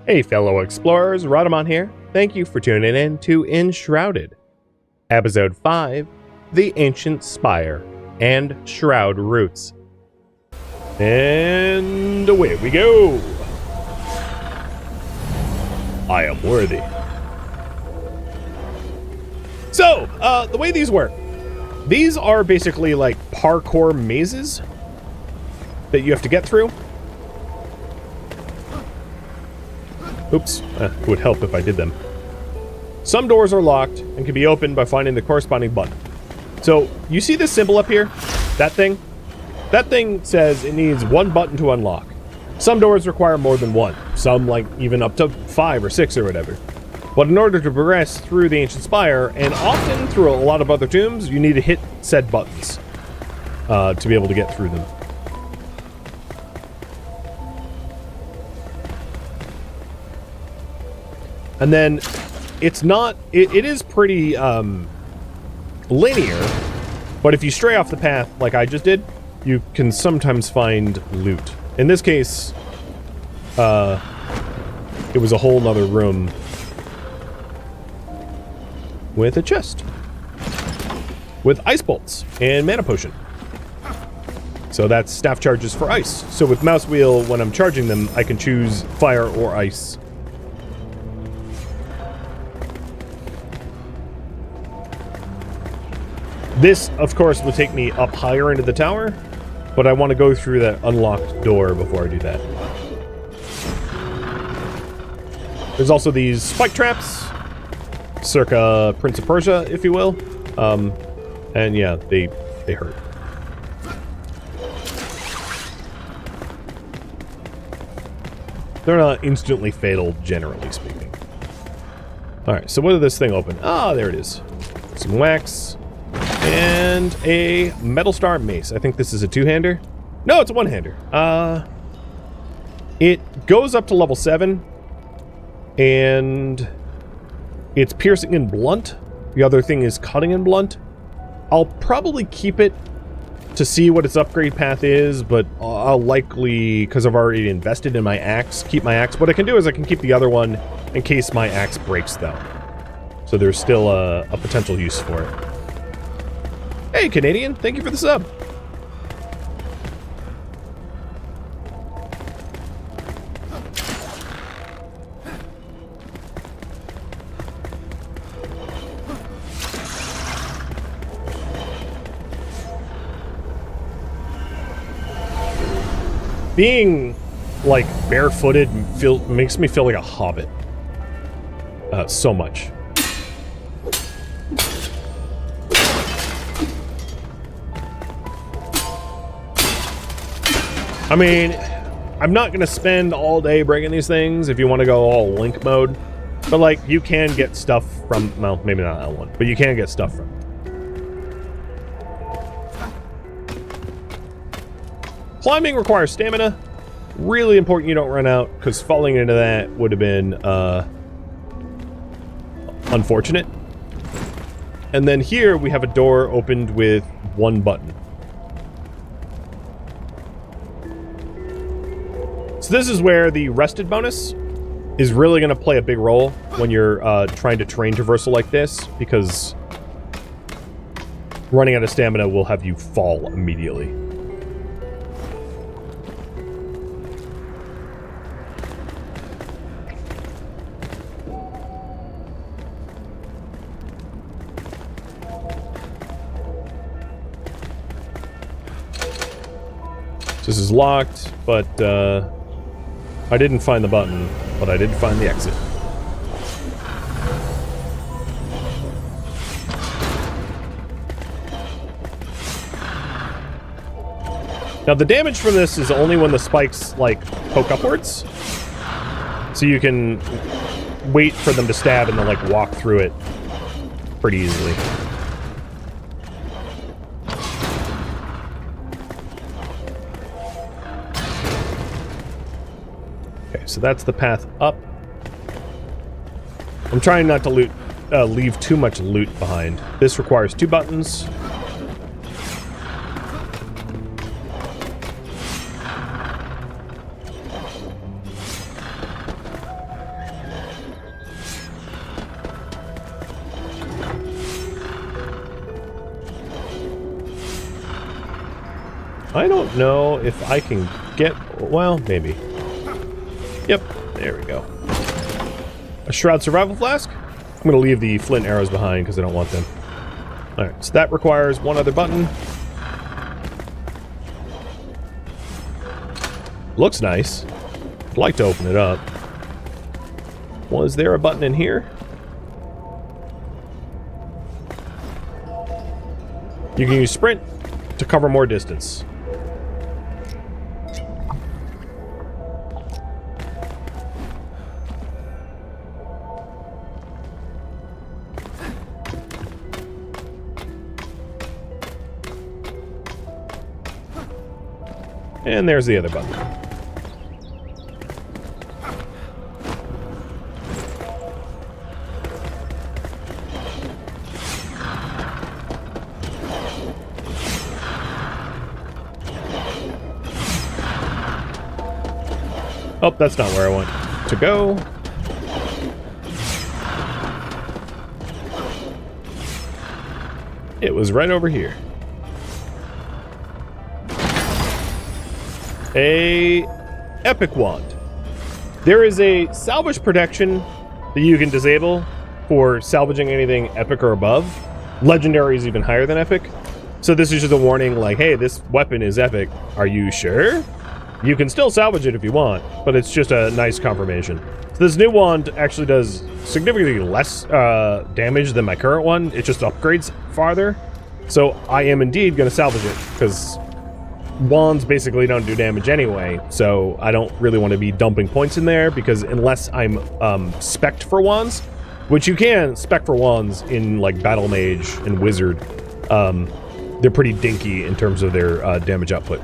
Hey fellow explorers, Rhadamant here. Thank you for tuning in to Enshrouded. Episode 5, The Ancient Spire and Shroud Roots. And away we go! I am worthy. So, the way these work. These are basically like parkour mazes that you have to get through. Oops, it would help if I did them. Some doors are locked and can be opened by finding the corresponding button. So, you see this symbol up here? That thing? That thing says it needs one button to unlock. Some doors require more than one. Some, like, even up to 5 or 6 or whatever. But in order to progress through the Ancient Spire, and often through a lot of other tombs, you need to hit said buttons to be able to get through them. And then, it's not... It is pretty linear, but if you stray off the path like I just did, you can sometimes find loot. In this case, it was a whole nother room with a chest with ice bolts and mana potion. So that's staff charges for ice. So with mouse wheel, when I'm charging them, I can choose fire or ice. This, of course, will take me up higher into the tower, but I want to go through that unlocked door before I do that. There's also these spike traps, circa Prince of Persia, if you will. And yeah, they hurt. They're not instantly fatal, generally speaking. Alright, so what did this thing open? Ah, there it is. Some wax. And a metal star mace. I think this is a two-hander. No, it's a one-hander. It goes up to level 7. And it's piercing and blunt. The other thing is cutting and blunt. I'll probably keep it to see what its upgrade path is, but I'll likely, because I've already invested in my axe, keep my axe. What I can do is I can keep the other one in case my axe breaks, though. So there's still a potential use for it. Hey, Canadian, thank you for the sub. Being, like, barefooted makes me feel like a hobbit. So much. I mean, I'm not going to spend all day breaking these things if you want to go all Link mode. But, like, you can get stuff from... Well, maybe not that one. But you can get stuff from it. Climbing requires stamina. Really important you don't run out, because falling into that would have been unfortunate. And then here we have a door opened with one button. So this is where the rested bonus is really going to play a big role when you're trying to terrain traversal like this, because running out of stamina will have you fall immediately. This is locked, but I didn't find the button, but I did find the exit. Now the damage from this is only when the spikes, like, poke upwards. So you can wait for them to stab and then, like, walk through it pretty easily. So that's the path up. I'm trying not to leave too much loot behind. This requires 2 buttons. I don't know if I can get... Well, maybe. Yep, there we go. A Shroud survival flask. I'm going to leave the flint arrows behind because I don't want them. Alright, so that requires one other button. Looks nice. I'd like to open it up. Was there a button in here? You can use sprint to cover more distance. And there's the other button. Oh, that's not where I want to go. It was right over here. A epic wand. There is a salvage protection that you can disable for salvaging anything epic or above. Legendary is even higher than epic. So this is just a warning like, hey, this weapon is epic. Are you sure? You can still salvage it if you want, but it's just a nice confirmation. So this new wand actually does significantly less damage than my current one. It just upgrades farther. So I am indeed going to salvage it, because wands basically don't do damage anyway. So I don't really want to be dumping points in there, because unless I'm spec'd for wands, which you can spec for wands in like Battle Mage and Wizard, they're pretty dinky in terms of their damage output.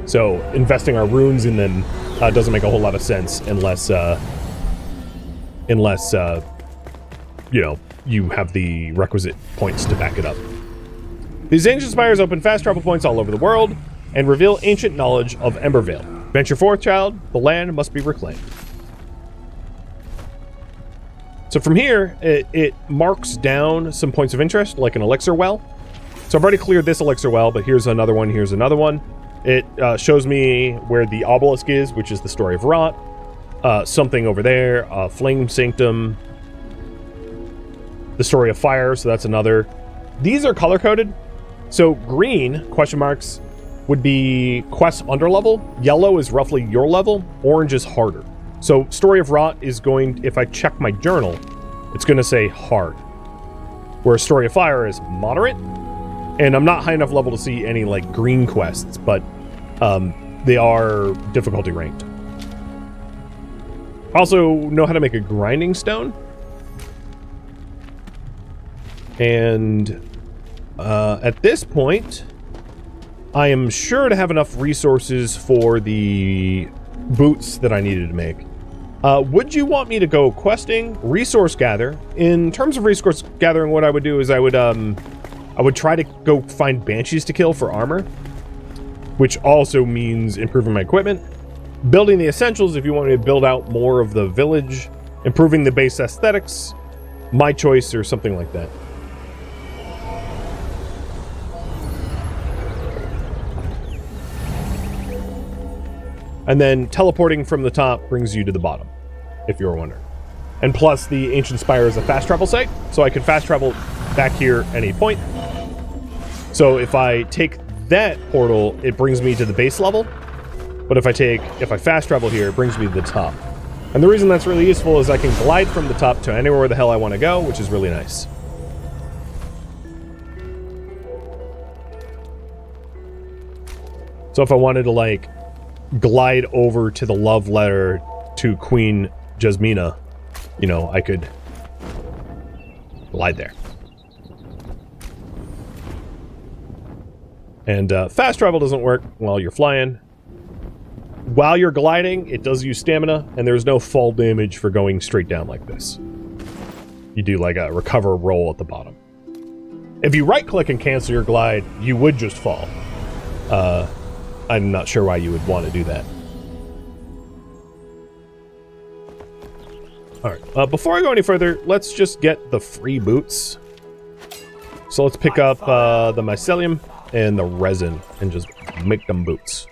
So investing our runes in them doesn't make a whole lot of sense unless you know, you have the requisite points to back it up. These ancient spires open fast travel points all over the world and reveal ancient knowledge of Embervale. Venture forth, child. The land must be reclaimed. So from here, it marks down some points of interest, like an elixir well. So I've already cleared this elixir well, but here's another one, here's another one. It shows me where the obelisk is, which is the story of Rot. Something over there, Flame Sanctum. The story of Fire, so that's another. These are color-coded. So green, question marks, would be quest underlevel. Yellow is roughly your level. Orange is harder. So story of Rot is going, if I check my journal, it's going to say hard. Whereas story of Fire is moderate. And I'm not high enough level to see any like green quests, but they are difficulty ranked. I also know how to make a grinding stone. And at this point, I am sure to have enough resources for the boots that I needed to make. Would you want me to go questing, resource gather? In terms of resource gathering, what I would do is I would try to go find banshees to kill for armor, which also means improving my equipment. Building the essentials if you want me to build out more of the village. Improving the base aesthetics. My choice, or something like that. And then teleporting from the top brings you to the bottom, if you were wondering. And plus, the Ancient Spire is a fast travel site, so I can fast travel back here at any point. So if I take that portal, it brings me to the base level. But if I fast travel here, it brings me to the top. And the reason that's really useful is I can glide from the top to anywhere the hell I want to go, which is really nice. So if I wanted to, like, glide over to the love letter to Queen Jasmina, you know, I could glide there. And fast travel doesn't work while you're flying. While you're gliding, it does use stamina, and there's no fall damage for going straight down like this. You do like a recover roll at the bottom. If you right-click and cancel your glide, you would just fall. I'm not sure why you would want to do that. Alright, before I go any further, let's just get the free boots. So let's pick up the mycelium and the resin and just make them boots.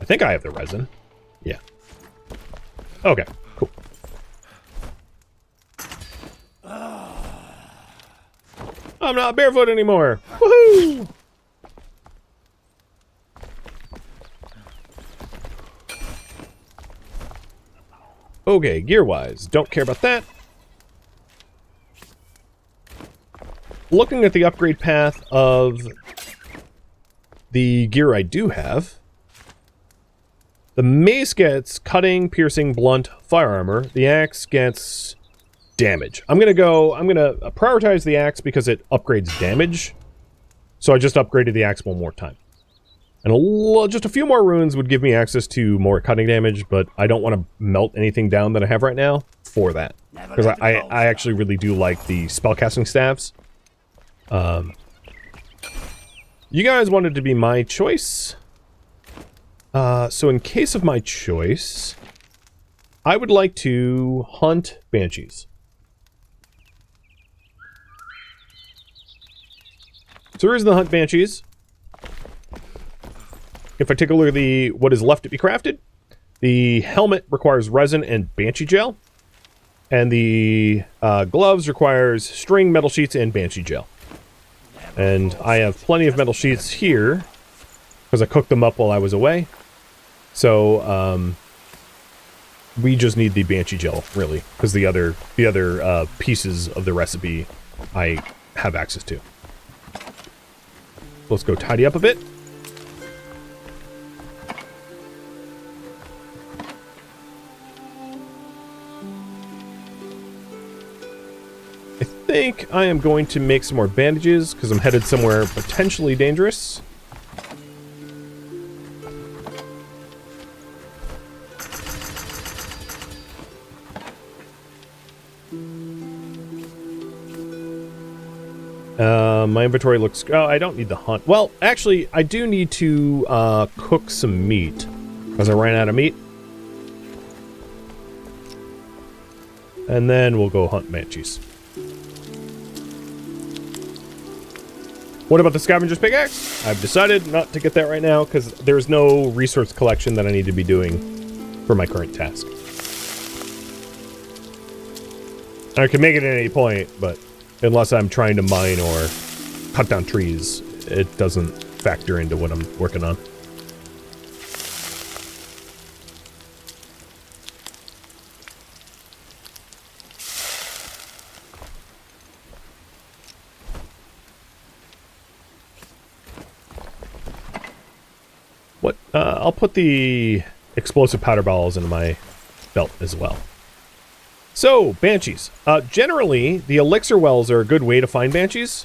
I think I have the resin. Yeah. Okay, cool. I'm not barefoot anymore. Woohoo! Okay, gear-wise, don't care about that. Looking at the upgrade path of the gear I do have, the mace gets cutting, piercing, blunt, fire armor. The axe gets damage. I'm gonna prioritize the axe because it upgrades damage. So I just upgraded the axe one more time. And just a few more runes would give me access to more cutting damage, but I don't want to melt anything down that I have right now for that. Because I actually really do like the spellcasting staves. You guys wanted to be my choice. So in case of my choice, I would like to hunt banshees. So here's the hunt banshees. If I take a look at what is left to be crafted, the helmet requires resin and banshee gel. And the gloves requires string, metal sheets, and banshee gel. And I have plenty of metal sheets here, because I cooked them up while I was away. So, we just need the banshee gel, really, because the other pieces of the recipe I have access to. Let's go tidy up a bit. I think I am going to make some more bandages, because I'm headed somewhere potentially dangerous. My inventory looks... Oh, I don't need the hunt. Well, actually, I do need to cook some meat, because I ran out of meat. And then we'll go hunt banshees. What about the scavenger's pickaxe? I've decided not to get that right now, because there's no resource collection that I need to be doing for my current task. I can make it at any point, but unless I'm trying to mine or cut down trees, it doesn't factor into what I'm working on. I'll put the explosive powder balls into my belt as well. So, banshees. Generally, the elixir wells are a good way to find banshees.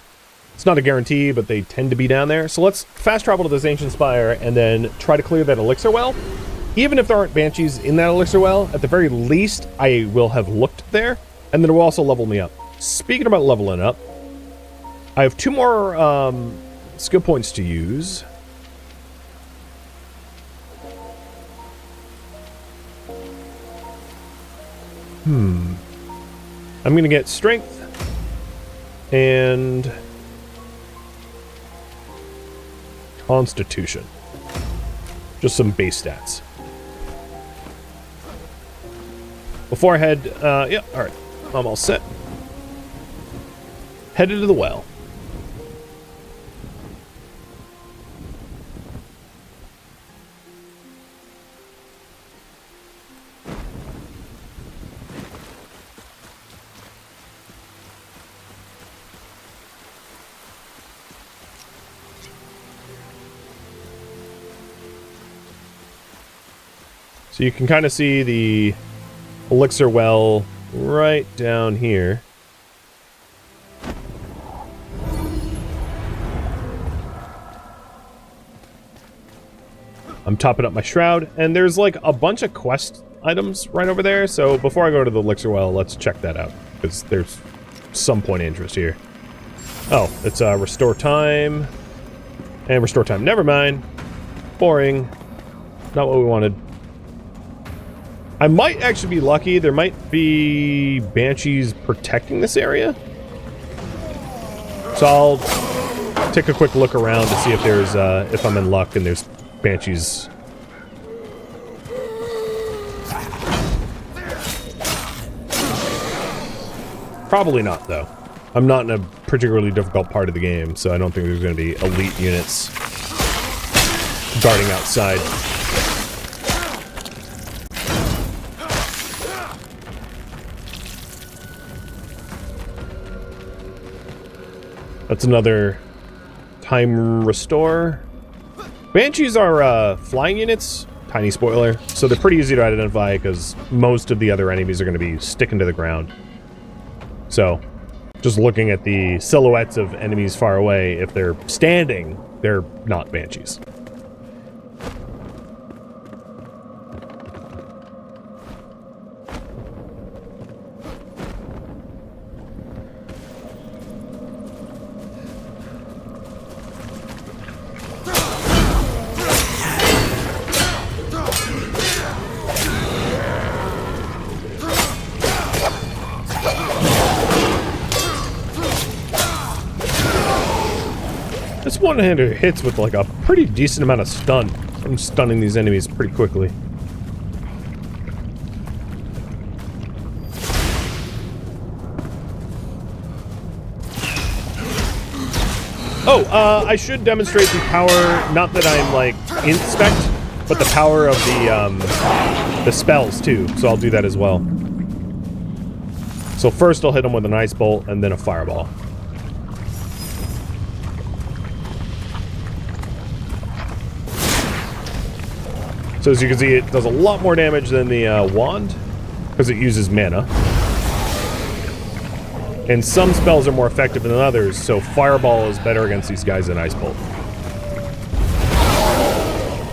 It's not a guarantee, but they tend to be down there. So let's fast travel to this ancient spire and then try to clear that elixir well. Even if there aren't banshees in that elixir well, at the very least, I will have looked there, and then it will also level me up. Speaking about leveling up, I have 2 more skill points to use. I'm going to get strength and constitution. Just some base stats. Before I head, yeah, alright. I'm all set. Headed to the well. So you can kind of see the elixir well right down here. I'm topping up my shroud, and there's like a bunch of quest items right over there, so before I go to the elixir well, let's check that out, because there's some point of interest here. Oh, it's restore time, and restore time. Never mind. Boring. Not what we wanted. I might actually be lucky. There might be banshees protecting this area. So I'll take a quick look around to see if there's, if I'm in luck and there's banshees. Probably not, though. I'm not in a particularly difficult part of the game, so I don't think there's going to be elite units guarding outside. That's another time restore. Banshees are flying units, tiny spoiler, so they're pretty easy to identify because most of the other enemies are going to be sticking to the ground. So, just looking at the silhouettes of enemies far away, if they're standing, they're not banshees. This one-hander hits with like a pretty decent amount of stun. I'm stunning these enemies pretty quickly. Oh, I should demonstrate the power, not that I'm like in spec, but the power of the spells too. So I'll do that as well. So first I'll hit them with an ice bolt and then a fireball. So as you can see, it does a lot more damage than the wand, because it uses mana. And some spells are more effective than others, so Fireball is better against these guys than Ice Bolt.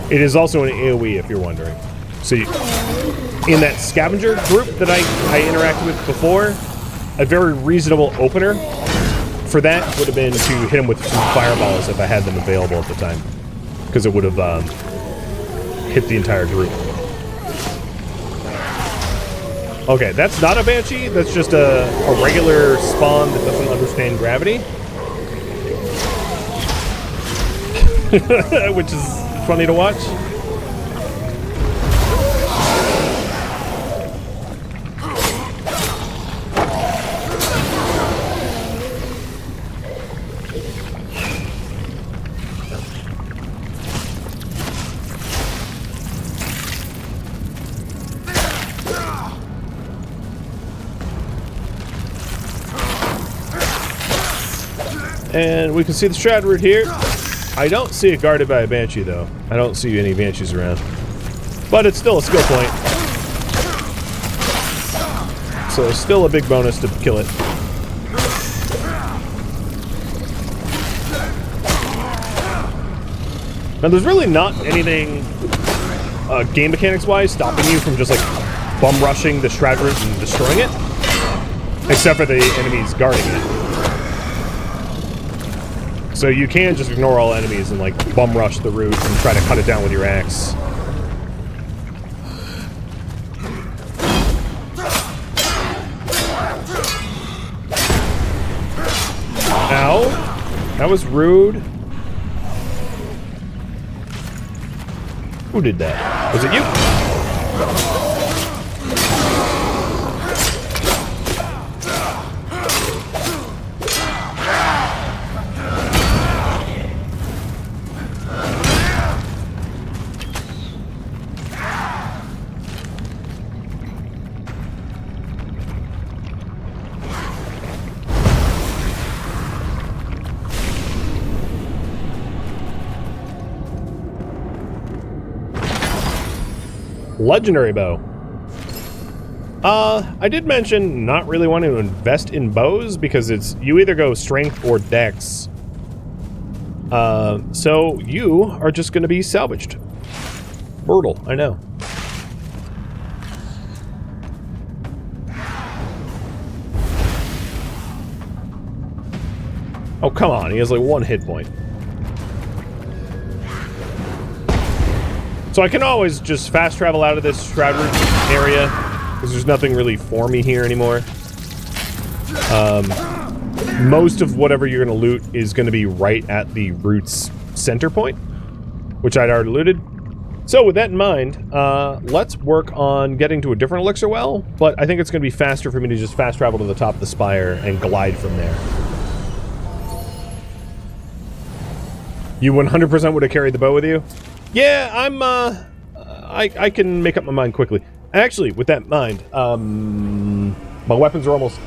It is also an AoE, if you're wondering. So in that scavenger group that I interacted with before, a very reasonable opener for that would have been to hit him with some Fireballs if I had them available at the time. Because it would have hit the entire group. Okay, that's not a Banshee. That's just a regular spawn that doesn't understand gravity. Which is funny to watch. And we can see the Shroud route here. I don't see it guarded by a Banshee, though. I don't see any Banshees around. But it's still a skill point. So it's still a big bonus to kill it. Now, there's really not anything game mechanics-wise stopping you from just, like, bum rushing the Shroud route and destroying it. Except for the enemies guarding it. So you can just ignore all enemies and like bum rush the route and try to cut it down with your axe. Ow. That was rude. Who did that? Was it you? Legendary bow. I did mention not really wanting to invest in bows because it's you either go strength or dex. So you are just going to be salvaged. Brutal, I know. Oh, come on, he has like one hit point. So I can always just fast travel out of this Shroud area, because there's nothing really for me here anymore. Most of whatever you're going to loot is going to be right at the root's center point, which I'd already looted. So with that in mind, let's work on getting to a different elixir well, but I think it's going to be faster for me to just fast travel to the top of the spire and glide from there. You 100% would have carried the bow with you? Yeah, I can make up my mind quickly. Actually, with that in mind, my weapons are almost,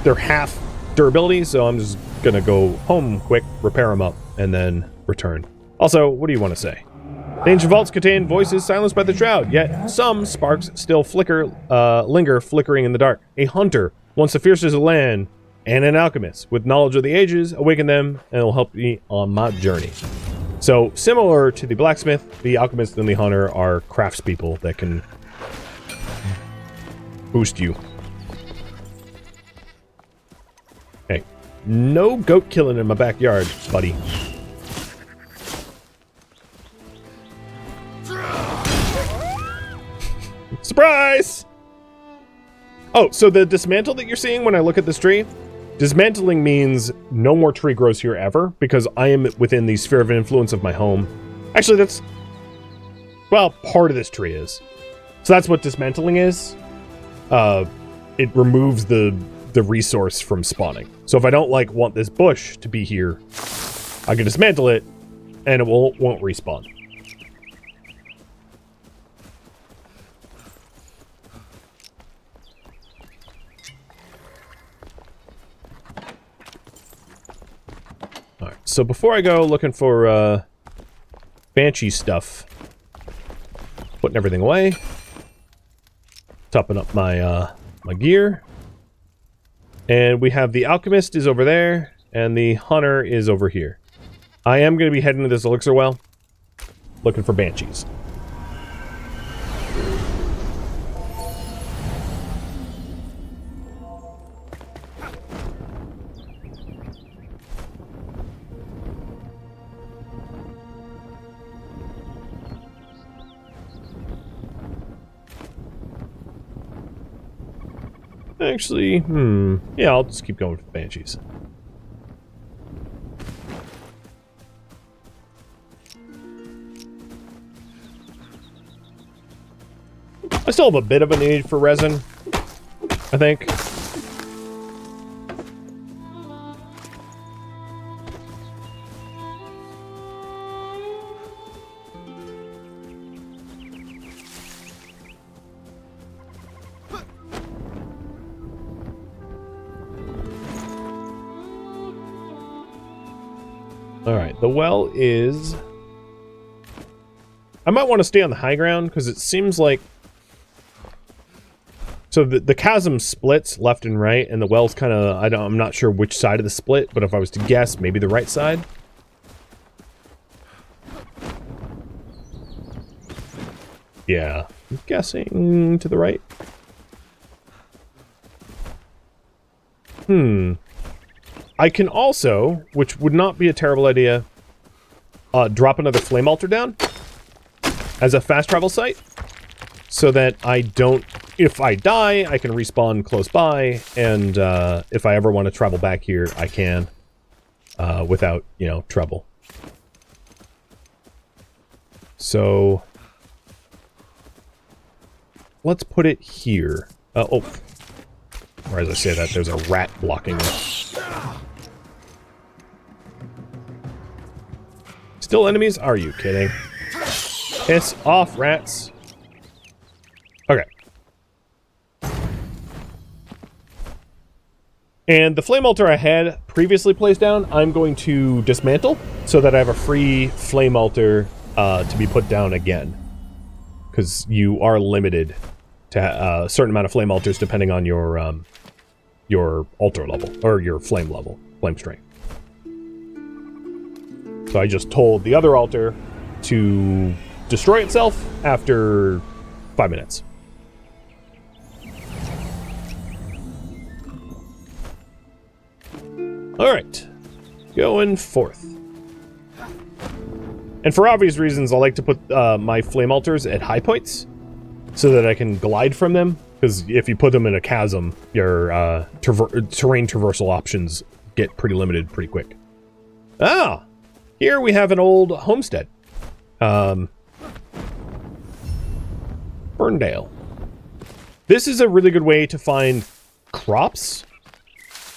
they're half durability, so I'm just gonna go home quick, repair them up, and then return. Also, what do you want to say? The ancient vaults contain voices silenced by the shroud, yet some sparks still linger flickering in the dark. A hunter, once the fiercest of the land, and an alchemist, with knowledge of the ages, awaken them, and will help me on my journey. So, similar to the blacksmith, the alchemist and the hunter are craftspeople that can boost you. Hey, no goat killing in my backyard, buddy. Surprise! Oh, so the dismantle that you're seeing when I look at this tree, dismantling means no more tree grows here ever, because I am within the sphere of influence of my home. Actually, that's, well, part of this tree is. So that's what dismantling is. It removes the resource from spawning. So if I don't, like, want this bush to be here, I can dismantle it, and it won't respawn. Alright, so before I go looking for, Banshee stuff, putting everything away, topping up my, my gear, and we have the alchemist is over there, and the hunter is over here. I am going to be heading to this elixir well, looking for banshees. Actually, yeah, I'll just keep going with banshees. I still have a bit of a need for resin, I think. Alright, the well is... I might want to stay on the high ground, because it seems like... So the chasm splits left and right, and the well's kind of... I'm not sure which side of the split, but if I was to guess, maybe the right side. Yeah, I'm guessing to the right. I can also, which would not be a terrible idea, drop another flame altar down as a fast travel site, so that I don't, if I die, I can respawn close by, and if I ever want to travel back here, I can, without, you know, trouble. So, let's put it here. Oh, or as I say that, there's a rat blocking it. Still enemies? Are you kidding? Piss off, rats. Okay. And the flame altar I had previously placed down, I'm going to dismantle so that I have a free flame altar to be put down again. Because you are limited to a certain amount of flame altars depending on your altar level, or your flame level, flame strength. So I just told the other altar to destroy itself after 5 minutes. Alright. Going forth. And for obvious reasons, I like to put my flame altars at high points so that I can glide from them. Because if you put them in a chasm, your terrain traversal options get pretty limited pretty quick. Ah! Here we have an old homestead. Ferndale. This is a really good way to find crops.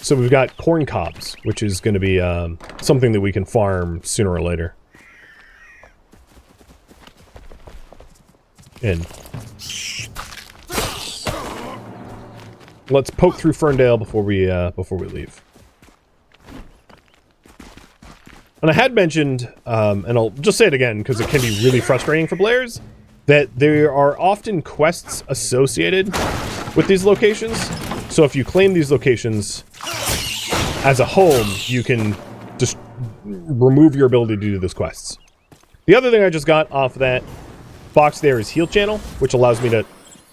So we've got corn cobs, which is going to be something that we can farm sooner or later. And let's poke through Ferndale before we leave. And I had mentioned, and I'll just say it again because it can be really frustrating for players, that there are often quests associated with these locations. So if you claim these locations as a home, you can just remove your ability to do those quests. The other thing I just got off that box there is Heal Channel, which allows me to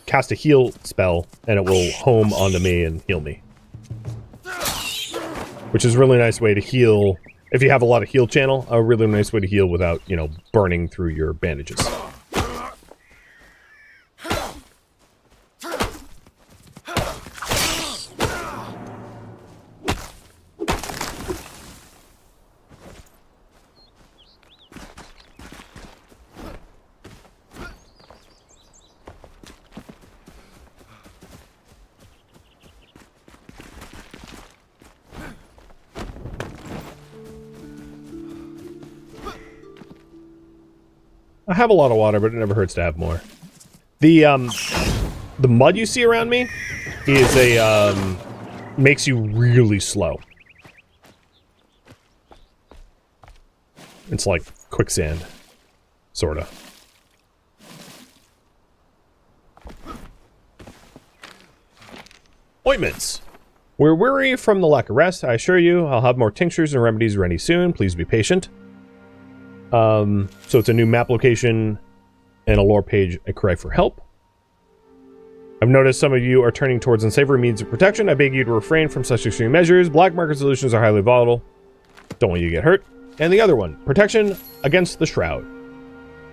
cast a heal spell, and it will home onto me and heal me. Which is a really nice way to heal. If you have a lot of heal channel, a really nice way to heal without, you know, burning through your bandages. I have a lot of water, but it never hurts to have more. The mud you see around me is a, makes you really slow. It's like quicksand, sorta. Ointments. We're weary from the lack of rest, I assure you. I'll have more tinctures and remedies ready soon. Please be patient. So it's a new map location and a lore page, a cry for help. I've noticed some of you are turning towards unsavory means of protection. I beg you to refrain from such extreme measures. Black market solutions are highly volatile. Don't want you to get hurt. And the other one, protection against the Shroud.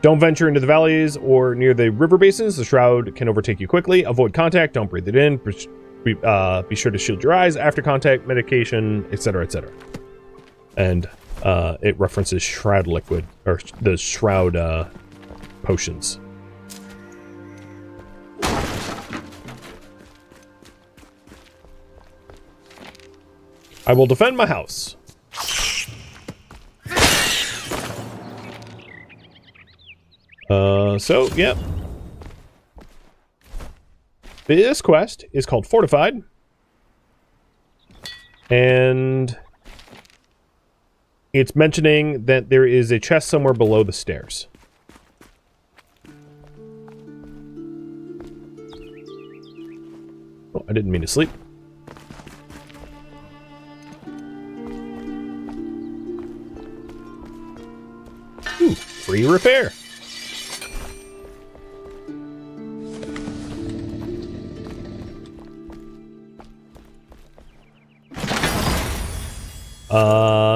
Don't venture into the valleys or near the river basins. The Shroud can overtake you quickly. Avoid contact. Don't breathe it in. Be sure to shield your eyes after contact, medication, etc., etc. And it references Shroud liquid, or the Shroud potions. I will defend my house. So, yeah. This quest is called Fortified. And it's mentioning that there is a chest somewhere below the stairs. Oh, I didn't mean to sleep. Ooh, free repair.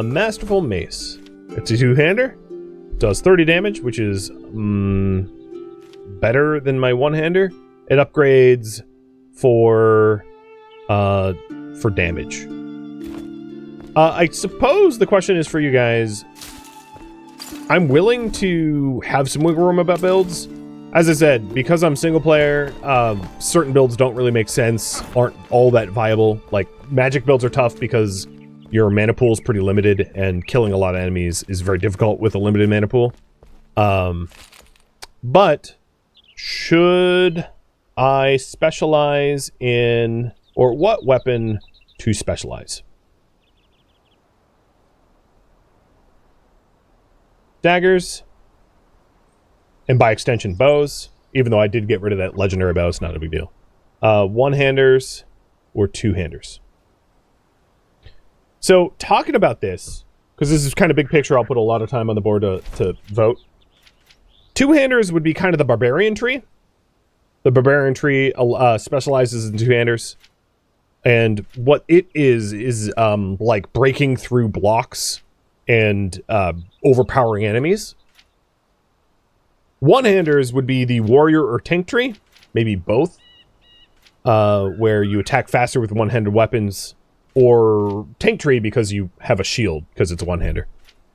Masterful Mace. It's a two-hander. Does 30 damage, which is better than my one-hander. It upgrades for damage. I suppose the question is for you guys. I'm willing to have some wiggle room about builds. As I said, because I'm single player, certain builds don't really make sense, aren't all that viable. Like, magic builds are tough because your mana pool is pretty limited, and killing a lot of enemies is very difficult with a limited mana pool. But should I specialize in, or what weapon to specialize? Daggers, and by extension bows, even though I did get rid of that legendary bow, it's not a big deal. One-handers or two-handers. So, talking about this, because this is kind of big picture, I'll put a lot of time on the board to vote. Two-handers would be kind of the barbarian tree. The barbarian tree specializes in two-handers. And what it is like breaking through blocks and overpowering enemies. One-handers would be the warrior or tank tree, maybe both, where you attack faster with one-handed weapons, or tank tree because you have a shield, because it's a one-hander.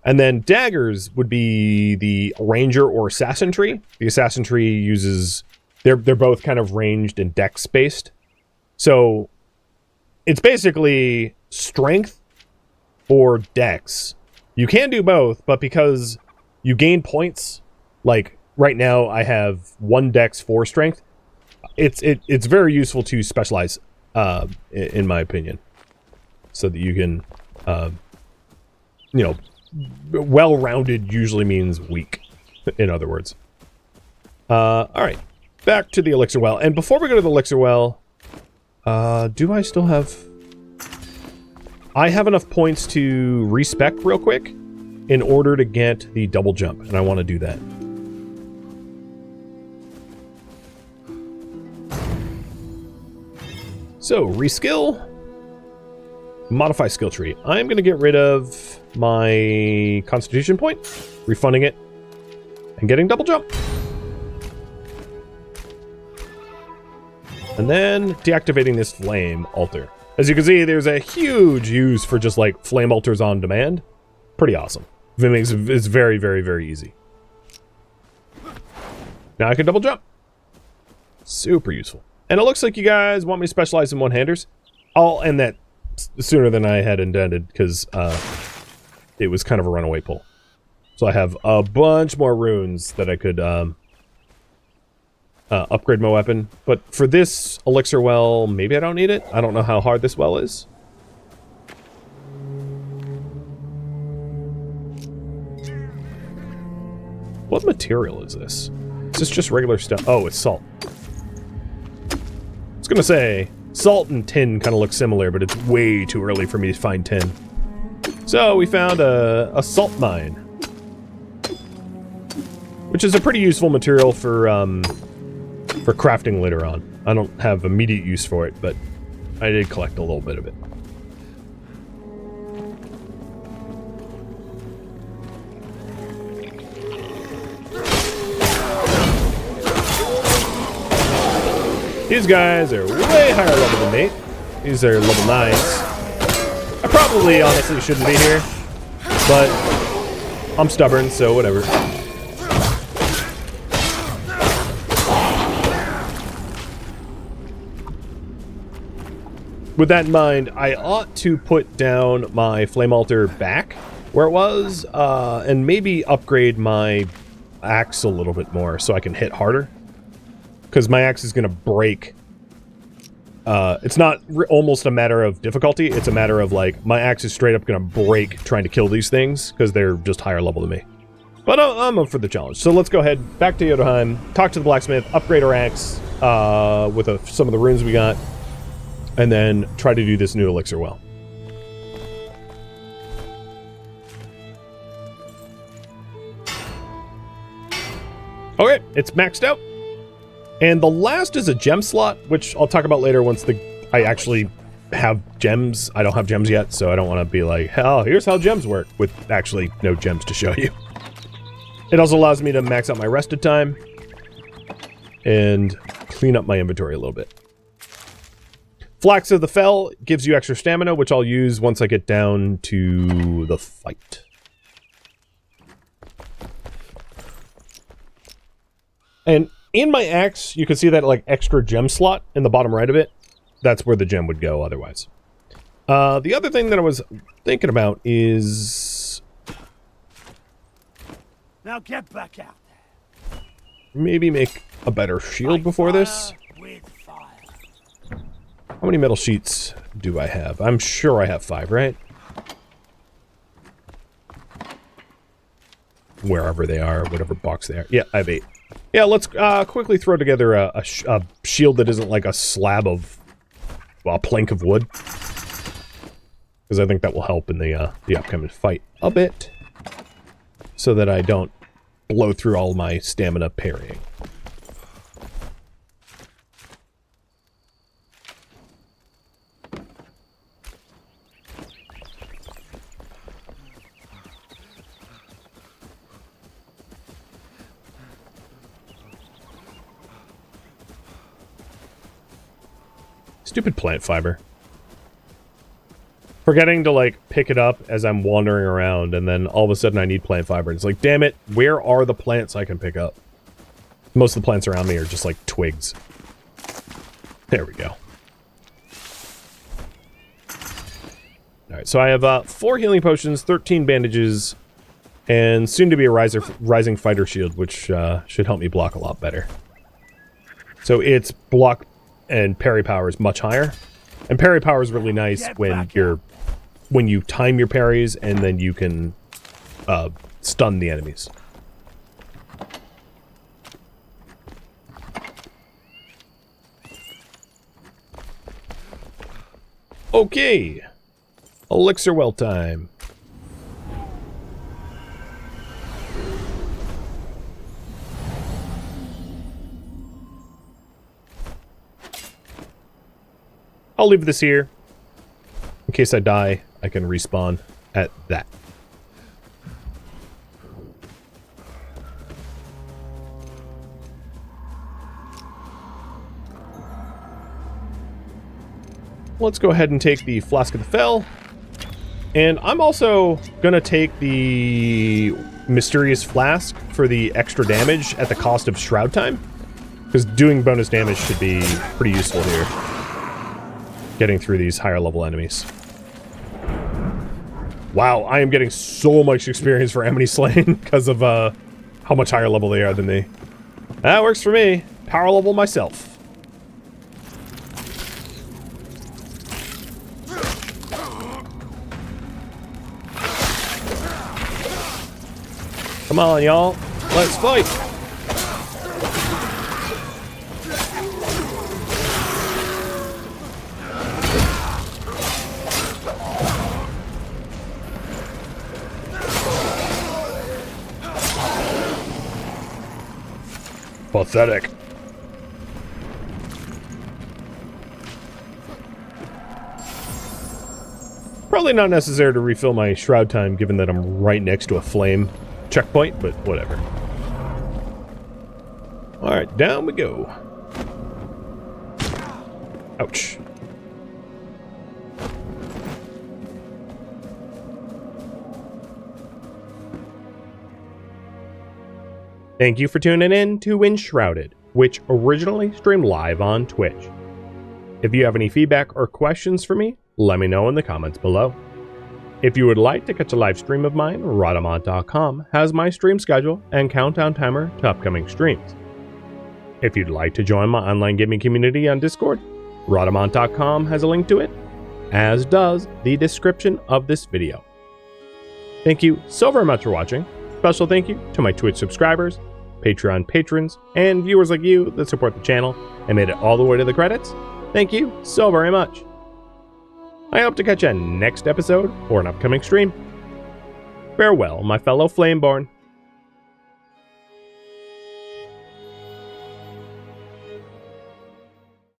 And then daggers would be the ranger or assassin tree. The assassin tree uses... They're both kind of ranged and dex-based. So it's basically strength or dex. You can do both, but because you gain points, like right now I have 1 dex, 4 strength, it's very useful to specialize, in my opinion. So that you can, you know, well-rounded usually means weak, in other words. Alright, back to the elixir well. And before we go to the elixir well, do I still have... I have enough points to respec real quick in order to get the double jump, and I want to do that. So, reskill. Modify skill tree. I'm going to get rid of my constitution point, refunding it, and getting double jump. And then deactivating this flame altar. As you can see, there's a huge use for just like flame altars on demand. Pretty awesome. It's very, very, very easy. Now I can double jump. Super useful. And it looks like you guys want me to specialize in one-handers. I'll end that sooner than I had intended because it was kind of a runaway pull. So I have a bunch more runes that I could upgrade my weapon. But for this elixir well, maybe I don't need it. I don't know how hard this well is. What material is this? Is this just regular stuff? Oh, it's salt. I was gonna say, salt and tin kind of look similar, but it's way too early for me to find tin. So we found a salt mine, which is a pretty useful material for crafting later on. I don't have immediate use for it, but I did collect a little bit of it. These guys are way higher level than me. These are level 9s. I probably honestly shouldn't be here, but I'm stubborn, so whatever. With that in mind, I ought to put down my flame altar back where it was, and maybe upgrade my axe a little bit more so I can hit harder. Because my axe is going to break. It's not almost a matter of difficulty. It's a matter of, like, my axe is straight up going to break trying to kill these things. Because they're just higher level than me. But I'm up for the challenge. So let's go ahead, back to Jotunheim, talk to the blacksmith, upgrade our axe with some of the runes we got. And then try to do this new elixir well. Okay, it's maxed out. And the last is a gem slot, which I'll talk about later once I actually have gems. I don't have gems yet, so I don't want to be like, oh, here's how gems work, with actually no gems to show you. It also allows me to max out my rested time and clean up my inventory a little bit. Flax of the Fell gives you extra stamina, which I'll use once I get down to the fight. And in my axe, you can see that like extra gem slot in the bottom right of it. That's where the gem would go otherwise. The other thing that I was thinking about is... Now get back out there. Maybe make a better shield before this. How many metal sheets do I have? I'm sure I have 5, right? Wherever they are, whatever box they are. Yeah, I have 8. Yeah, let's quickly throw together a shield that isn't like a slab of, well, a plank of wood. Because I think that will help in the upcoming fight a bit. So that I don't blow through all my stamina parrying. Stupid plant fiber. Forgetting to, like, pick it up as I'm wandering around, and then all of a sudden I need plant fiber. It's like, damn it, where are the plants I can pick up? Most of the plants around me are just, like, twigs. There we go. Alright, so I have 4 healing potions, 13 bandages, and soon to be a rising fighter shield, which should help me block a lot better. So its block and parry power is much higher. And parry power is really nice when you time your parries, and then you can stun the enemies. Okay. Elixir well time. I'll leave this here. In case I die, I can respawn at that. Let's go ahead and take the Flask of the Fell. And I'm also gonna take the Mysterious Flask for the extra damage at the cost of Shroud time. Because doing bonus damage should be pretty useful here. Getting through these higher level enemies. Wow, I am getting so much experience for enemy slaying because of how much higher level they are than me. That works for me. Power level myself. Come on, y'all. Let's fight. Pathetic. Probably not necessary to refill my Shroud time, given that I'm right next to a flame checkpoint, but whatever. Alright, down we go. Ouch. Thank you for tuning in to Enshrouded, which originally streamed live on Twitch. If you have any feedback or questions for me, let me know in the comments below. If you would like to catch a live stream of mine, Rhadamant.com has my stream schedule and countdown timer to upcoming streams. If you'd like to join my online gaming community on Discord, Rhadamant.com has a link to it, as does the description of this video. Thank you so very much for watching. Special thank you to my Twitch subscribers, Patreon patrons, and viewers like you that support the channel and made it all the way to the credits. Thank you so very much. I hope to catch you next episode or an upcoming stream. Farewell, my fellow Flameborn.